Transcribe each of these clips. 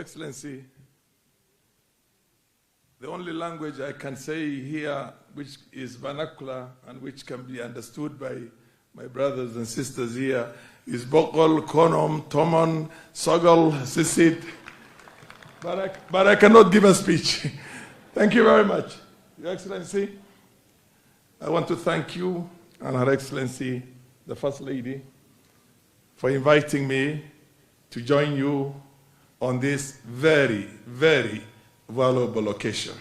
Excellency, the only language I can say here which is vernacular and which can be understood by my brothers and sisters here is Bokol, Konom, Tomon, Sogol, Sisit. But I cannot give a speech. Thank you very much. Your Excellency, I want to thank you and Her Excellency, the First Lady, for inviting me to join you on this very, very valuable occasion.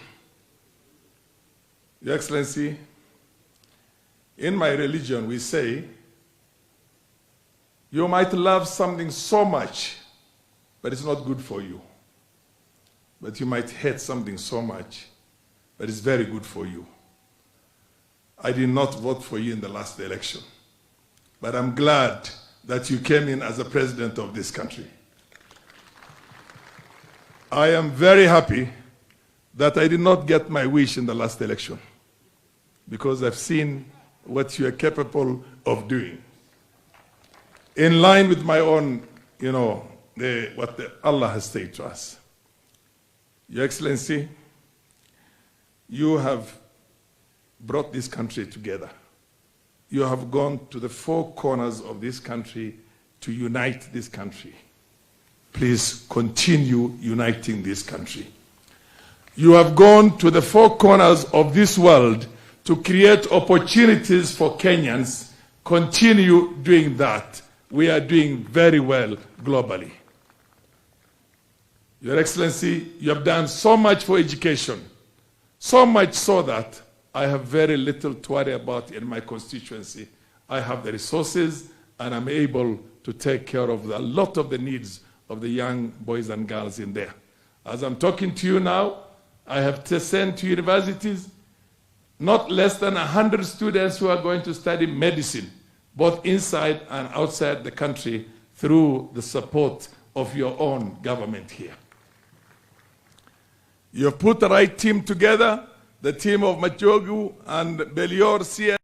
Your Excellency, in my religion we say, you might love something so much, but it's not good for you. But you might hate something so much, but it's very good for you. I did not vote for you in the last election, but I'm glad that you came in as a president of this country. I am very happy that I did not get my wish in the last election, because I've seen what you are capable of doing. In line with my own, what Allah has said to us. Your Excellency, you have brought this country together. You have gone to the four corners of this country to unite this country. Please continue uniting this country. You have gone to the four corners of this world to create opportunities for Kenyans. Continue doing that. We are doing very well globally. Your Excellency, you have done so much for education, so much so that I have very little to worry about in my constituency. I have the resources and I'm able to take care of a lot of the needs of the young boys and girls in there. As I'm talking to you now, I have sent to universities not less than 100 students who are going to study medicine, both inside and outside the country, through the support of your own government here. You have put the right team together, the team of Machogu and Belior CS.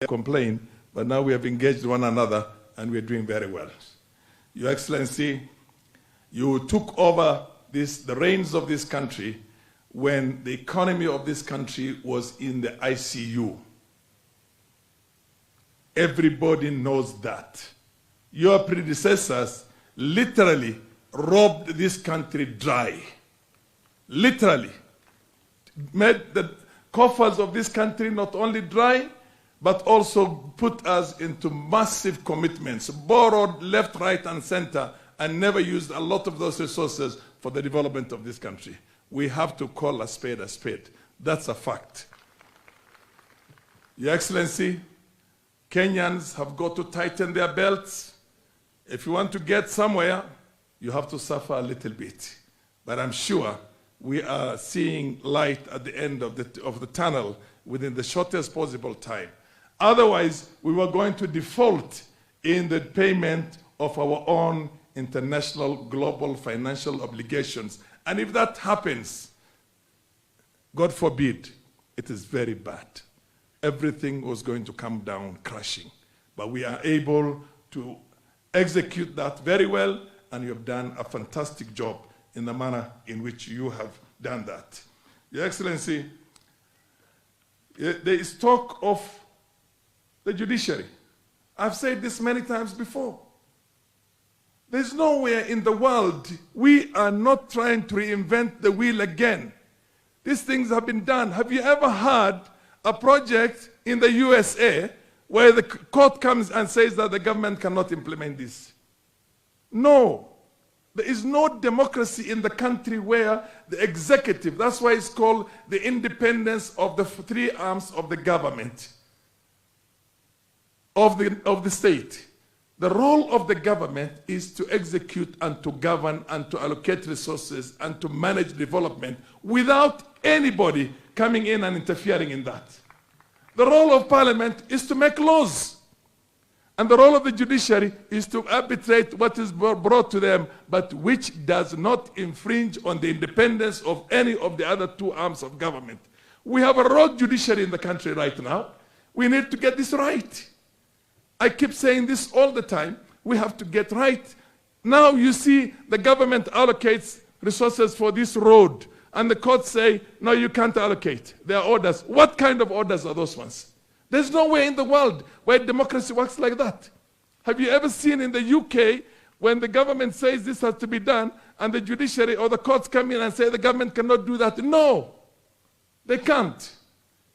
Complain, but now we have engaged one another and we're doing very well. Your Excellency, you took over the reins of this country when the economy of this country was in the ICU. Everybody knows that. Your predecessors literally robbed this country dry. Literally. Made the coffers of this country not only dry, but also put us into massive commitments, borrowed left, right, and center, and never used a lot of those resources for the development of this country. We have to call a spade a spade. That's a fact. Your Excellency, Kenyans have got to tighten their belts. If you want to get somewhere, you have to suffer a little bit. But I'm sure we are seeing light at the end of the tunnel within the shortest possible time. Otherwise, we were going to default in the payment of our own international global financial obligations. And if that happens, God forbid, it is very bad. Everything was going to come down crashing. But we are able to execute that very well, and you have done a fantastic job in the manner in which you have done that. Your Excellency, there is talk of the judiciary. I've said this many times before. There's nowhere in the world we are not trying to reinvent the wheel again. These things have been done. Have you ever heard a project in the USA where the court comes and says that the government cannot implement this? No. There is no democracy in the country where the executive, that's why it's called the independence of the three arms of the government, of the state. The role of the government is to execute and to govern and to allocate resources and to manage development without anybody coming in and interfering in that. The role of parliament is to make laws. And the role of the judiciary is to arbitrate what is brought to them, but which does not infringe on the independence of any of the other two arms of government. We have a rogue judiciary in the country right now. We need to get this right. I keep saying this all the time. We have to get right. Now you see the government allocates resources for this road, and the courts say, no, you can't allocate. There are orders. What kind of orders are those ones? There's no way in the world where democracy works like that. Have you ever seen in the UK when the government says this has to be done and the judiciary or the courts come in and say the government cannot do that? No, they can't.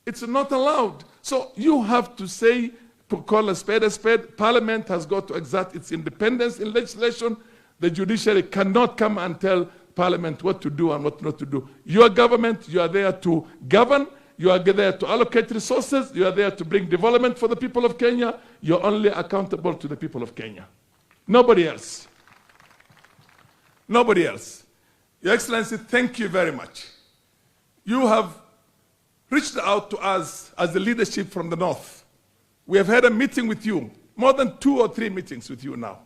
It's not allowed. So you have to say, to call a spade a spade. Parliament has got to exert its independence in legislation. The judiciary cannot come and tell Parliament what to do and what not to do. Your government, you are there to govern. You are there to allocate resources. You are there to bring development for the people of Kenya. You're only accountable to the people of Kenya. Nobody else. Nobody else. Your Excellency, thank you very much. You have reached out to us as the leadership from the North. We have had a meeting with you, more than 2 or 3 meetings with you now.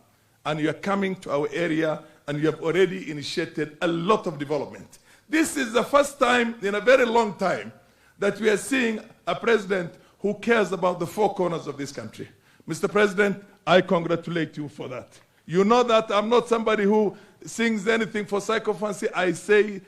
And you are coming to our area and you have already initiated a lot of development. This is the first time in a very long time that we are seeing a president who cares about the 4 corners of this country. Mr. President, I congratulate you for that. You know that I'm not somebody who sings anything for sycophancy. I say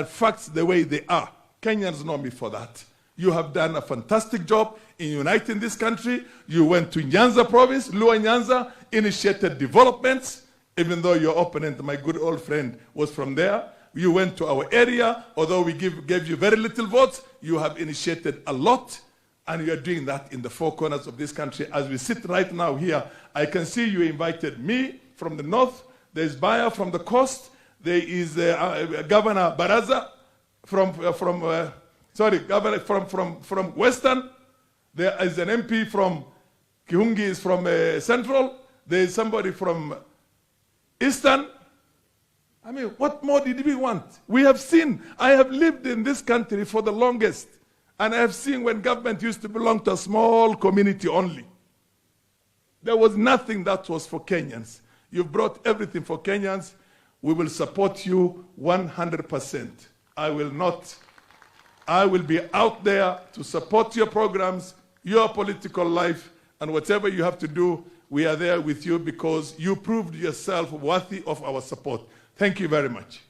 facts the way they are. Kenyans know me for that. You have done a fantastic job in uniting this country. You went to Nyanza province, Luo Nyanza, initiated developments, even though your opponent, my good old friend, was from there. You went to our area, although we gave you very little votes, you have initiated a lot, and you are doing that in the 4 corners of this country. As we sit right now here, I can see you invited me from the north, there's Baya from the coast, there is Governor Baraza from Western, there is an MP from Kihungi is from Central, there is somebody from Eastern. I mean, what more did we want? We have seen, I have lived in this country for the longest, and I have seen when government used to belong to a small community only. There was nothing that was for Kenyans. You've brought everything for Kenyans. We will support you 100%. I will be out there to support your programs, your political life, and whatever you have to do, we are there with you because you proved yourself worthy of our support. Thank you very much.